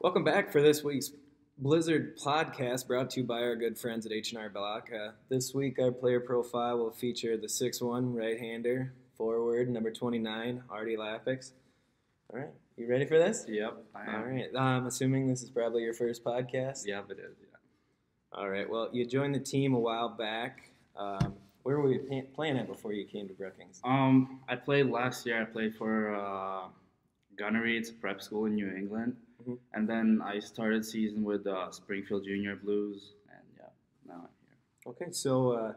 Welcome back for this week's Blizzard podcast brought to you by our good friends at H&R Block. This week, our player profile will feature the 6'1 right-hander, forward, number 29, Arty Lapiks. All right, you ready for this? Yep, I am. All right, I'm assuming this is probably your first podcast? Yep, it is, yeah. All right, well, you joined the team a while back. Where were you playing at before you came to Brookings? I played last year. I played for Gunnery. It's a prep school in New England. Mhm. And then I started season with Springfield Junior Blues. And yeah, now I'm here. Okay, so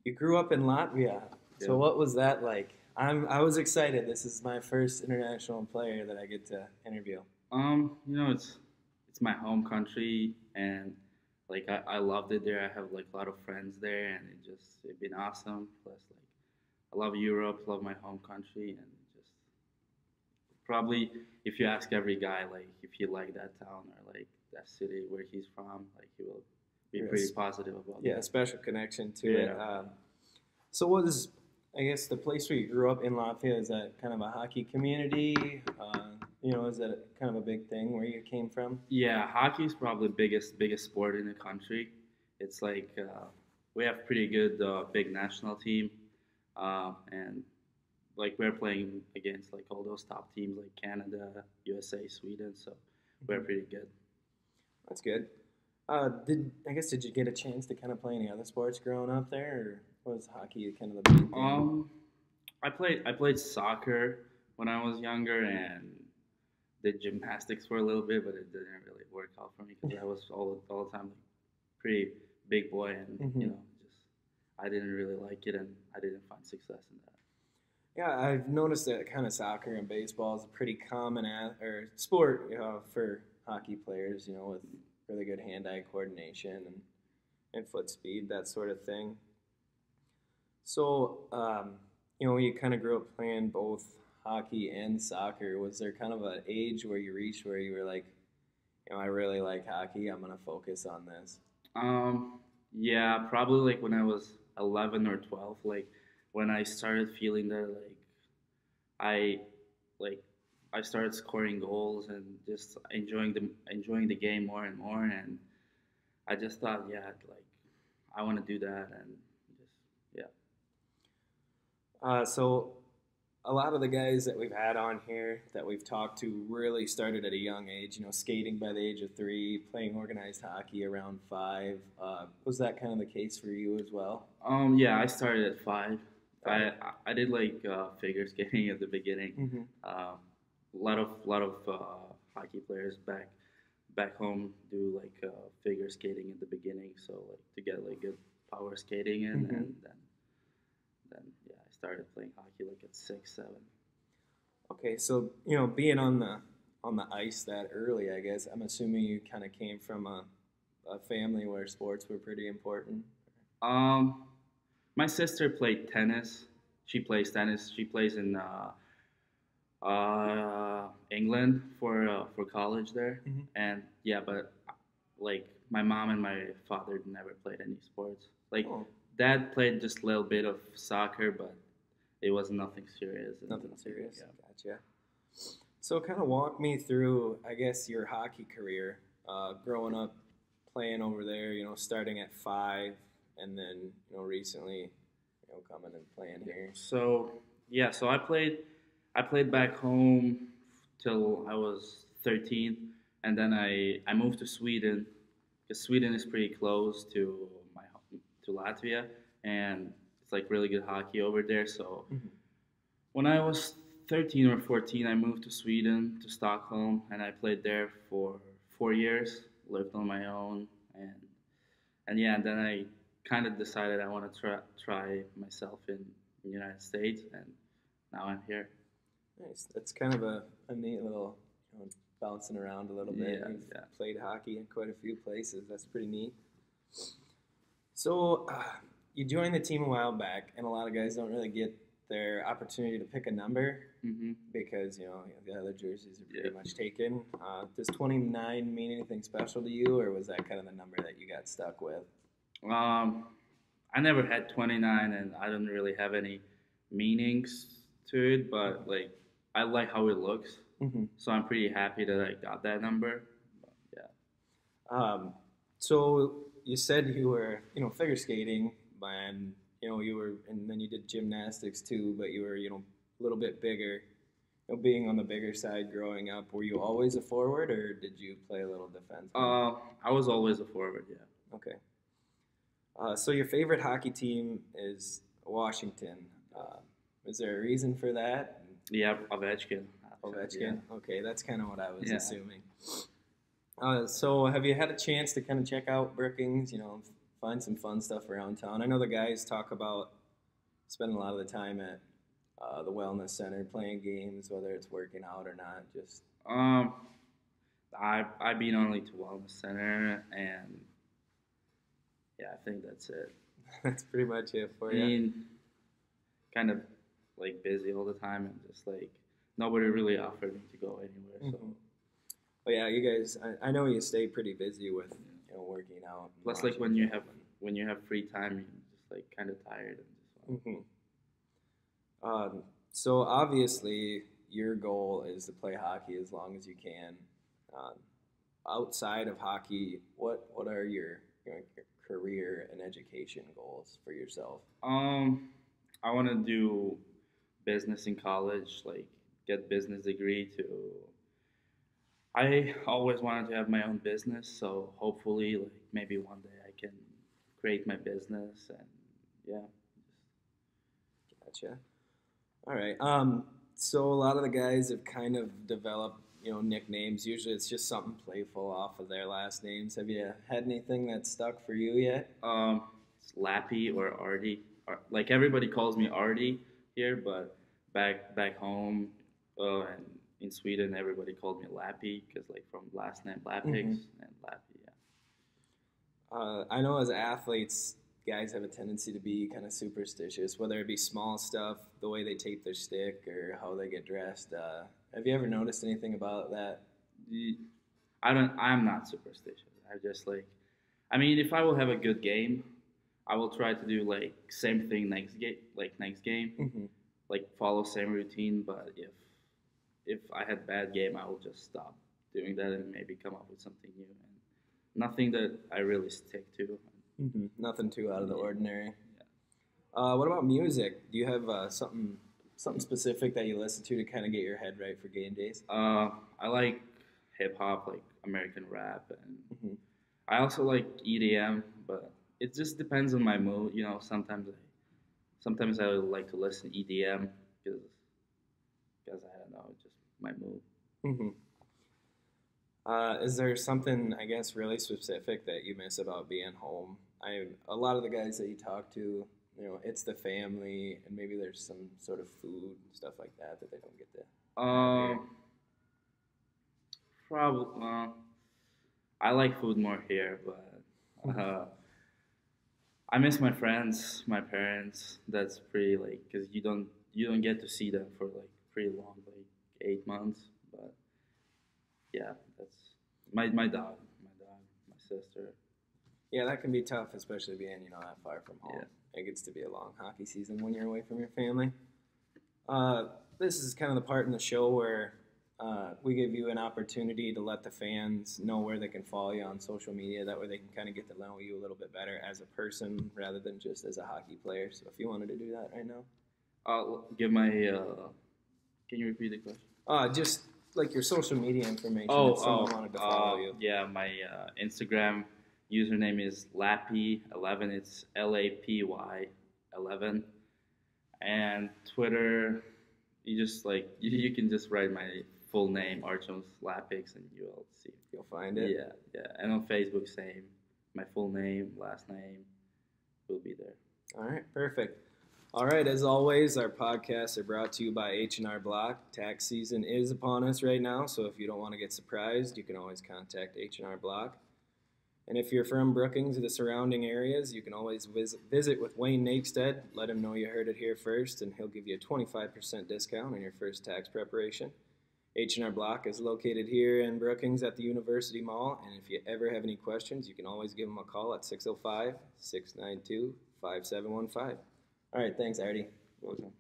you grew up in Latvia. So Yeah. what was that like? I was excited. This is my first international player that I get to interview. It's my home country, and like I loved it there. I have like a lot of friends there, and it's been awesome. Plus, like I love Europe, love my home country, and just probably if you ask every guy like if he like that town or like that city where he's from, like he will be Yes. pretty positive about Yeah, a that. special connection to it. Yeah. So what is, I guess, the place where you grew up in Latvia, is that kind of a hockey community? Is that kind of a big thing where you came from? Yeah, hockey is probably the biggest sport in the country. It's like we have pretty good big national team, and like we're playing against like all those top teams like Canada, USA, Sweden. So we're pretty good. That's good. Did you get a chance to kind of play any other sports growing up there, or was hockey kind of the big thing? I played soccer when I was younger and did gymnastics for a little bit, but it didn't really work out for me because I was all the time like pretty big boy, and Mhm. just I didn't really like it, and I didn't find success in that. Yeah, I've noticed that kind of soccer and baseball is a pretty common sport, for hockey players, with really good hand-eye coordination and foot speed, that sort of thing. So, you kind of grew up playing both hockey and soccer. Was there kind of an age where you reached where you were like, I really like hockey, I'm going to focus on this? Yeah, probably like when I was 11 or 12, like when I started feeling that I like I started scoring goals and just enjoying the game more and more, and I just thought, yeah, like I want to do that, and just yeah. So a lot of the guys that we've had on here that we've talked to really started at a young age, skating by the age of 3, playing organized hockey around 5. Was that kind of the case for you as well? Yeah, I started at 5. I did like figure skating at the beginning. Mm-hmm. A lot of hockey players back home do like figure skating at the beginning, so like to get like good power skating in, Mm-hmm. and then yeah, I started playing hockey like at 6, 7. Okay, so being on the ice that early, I guess I'm assuming you kind of came from a family where sports were pretty important. My sister played tennis. She plays tennis. She plays in England for college there, Mm-hmm. and yeah, but like my mom and my father never played any sports. Like Oh, dad played just a little bit of soccer, but it was nothing serious. nothing serious. Yeah. Gotcha. So kind of walk me through, I guess, your hockey career, growing up, playing over there, starting at 5, and then, recently, coming and playing here. So yeah, so I played back home till I was 13, and then I moved to Sweden because Sweden is pretty close to to Latvia, and it's like really good hockey over there. So Mhm. when I was 13 or 14, I moved to Sweden, to Stockholm, and I played there for 4 years, lived on my own, and yeah, and then I kind of decided I want to try myself in the United States, and now I'm here. Nice. That's kind of a neat little, bouncing around a little bit. Yeah, You've yeah. played hockey in quite a few places. That's pretty neat. So you joined the team a while back, and a lot of guys don't really get their opportunity to pick a number hmm because the other jerseys are pretty Yeah. much taken. Does 29 mean anything special to you, or was that kind of the number that you got stuck with? I never had 29, and I don't really have any meanings to it, but like I like how it looks. Hmm. So I'm pretty happy that I got that number. But yeah. So you said you were, figure skating, and and then you did gymnastics too, but you were, a little bit bigger. Being on the bigger side growing up, were you always a forward, or did you play a little defense? I was always a forward. Yeah. Okay. So your favorite hockey team is Washington. Is there a reason for that? Yeah, Ovechkin. Ovechkin. Yeah. Okay, that's kind of what I was Yeah. assuming. So have you had a chance to kind of check out Brookings? Find some fun stuff around town. I know the guys talk about spending a lot of the time at the wellness center playing games, whether it's working out or not. Just I've been only to wellness center, and yeah, I think that's it. that's pretty much it for I you. mean, kind of like busy all the time, and just like nobody really offered me to go anywhere. So Mhm. But yeah, you guys, I know you stay pretty busy with working out. and plus, like watching when you have free time, you're just like kind of tired and just want film. So obviously, your goal is to play hockey as long as you can. Um, Outside of hockey, what are your career and education goals for yourself? I want to do business in college, like get business degree to. I always wanted to have my own business, so hopefully, like maybe one day I can create my business and yeah. Gotcha. All right. So a lot of the guys have kind of developed, nicknames. Usually it's just something playful off of their last names. Have you had anything that stuck for you yet? It's Lappy or Arty. Like everybody calls me Arty here, but back home and in Sweden, everybody called me Lappy because like from last name Lapiks and Lappy. Yeah. I know as athletes, guys have a tendency to be kind of superstitious, whether it be small stuff, the way they tape their stick, or how they get dressed. Have you ever noticed anything about that? I'm not superstitious. I just like, I mean, if I will have a good game, I will try to do like same thing next game, Mm-hmm. like follow same routine. But if I had bad game, I will just stop doing that and maybe come up with something new and nothing that I really stick to. Mm-hmm. Nothing too out of the ordinary. Yeah. What about music? Do you have something specific that you listen to kind of get your head right for game days? I like hip hop, like American rap, and Mm-hmm. I also like EDM, but it just depends on my mood. Sometimes I like to listen to EDM because I don't know, it's just my mood. Mm-hmm. Is there something, I guess, really specific that you miss about being home? A lot of the guys that you talk to, it's the family, and maybe there's some sort of food stuff like that they don't get to. Probably. I like food more here, but I miss my friends, my parents. That's pretty like because you don't get to see them for like pretty long, like 8 months. But yeah, that's my dog, my sister. Yeah, that can be tough, especially being that far from home. Yeah. It gets to be a long hockey season when you're away from your family. This is kind of the part in the show where we give you an opportunity to let the fans know where they can follow you on social media. That way they can kind of get to know you a little bit better as a person rather than just as a hockey player. So if you wanted to do that right now. I'll give my. Can you repeat the question? Just like your social media information if someone wanted to follow you. Yeah, my Instagram username is Lappy11. It's LAPY11. And Twitter, you just like you can just write my full name, Artyom Lapiks, and you'll see. You'll find it. Yeah. And on Facebook, same. My full name, last name, will be there. All right, perfect. All right, as always, our podcasts are brought to you by H&R Block. Tax season is upon us right now, so if you don't want to get surprised, you can always contact H&R Block. And if you're from Brookings or the surrounding areas, you can always visit with Wayne Nakestead. Let him know you heard it here first, and he'll give you a 25% discount on your first tax preparation. H&R Block is located here in Brookings at the University Mall, and if you ever have any questions, you can always give them a call at 605-692-5715. All right, thanks, Arty. Welcome.